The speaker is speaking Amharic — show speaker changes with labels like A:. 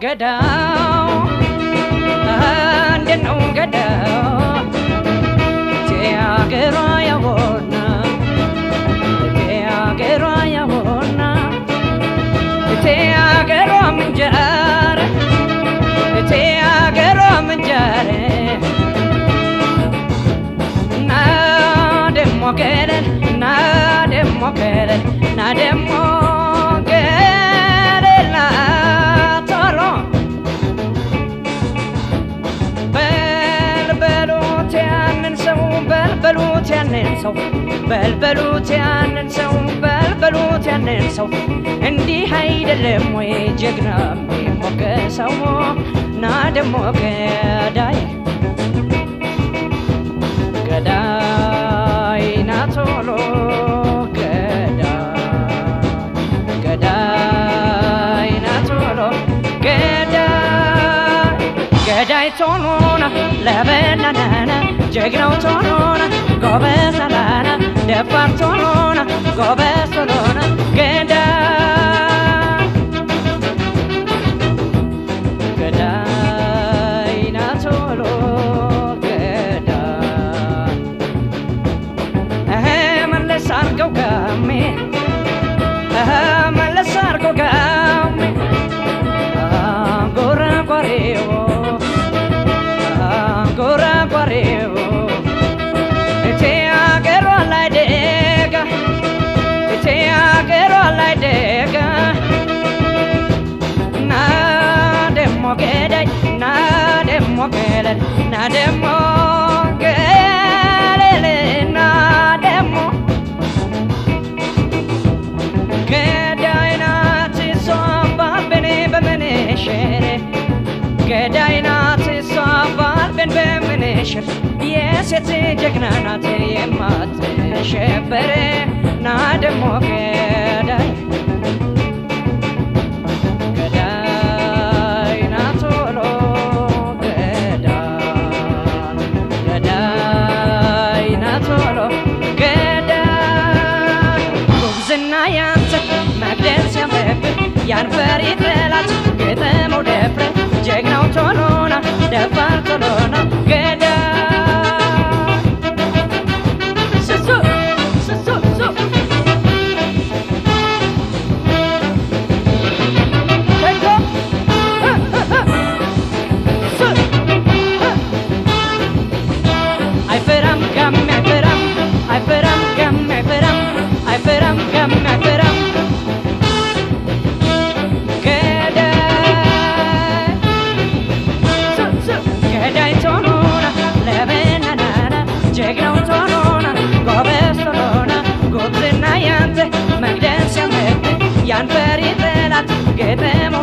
A: ገዳው እንደነው ገዳው ቲያገሯ ያቦና ቲያገሯ ያቦና ቲያገሯ ምንጀር ቲያገሯ ምንጀር ና ደሞ ገለል ና ደሞ ገለል ና ደሞ በልበሉት ያንን ሰው በልበሉት ያንን ሰው እንዲህ አይደለም ወይ ጀግና የሚሞገሰው ና ደሞ ገዳይ ገዳይ ና ቶሎ ገዳይ ና ቶሎ ገዳይ ቶሎና ለበናናና ጀግናው ቶሎና ጎበዝ ናና ደፋር ቶሎና ጎበዝ ቶሎና ገዳይ ና ቶሎ ገዳይ መለስ አርገው ጋሜ መለስ አርገው ጋሜ ጎራጓሬው ጎራጓሬው ገለል ና ደሞ ገለል ና ደሞ ገዳይ ናት እሷ ባልበኔ በመነሸር ገዳይ ናት እሷ ባልበን በመነሸር የሴት ጀግና ናት የማትሸበር ና ደሞ ገዳይ ያን ፈሪ ጠላት ገጠመው ደፍረ ጀግናው ቶሎና ደፋር ቶሎና ገዳይ ስሱ ስሱ ሱ ተኮ አይፈራም ጋሜ አይፈራም አይፈራም ጋሜ አይፈራም አይፈራም ጋሜ አይፈራም ያን ፈሪ ጠላት ገጠመው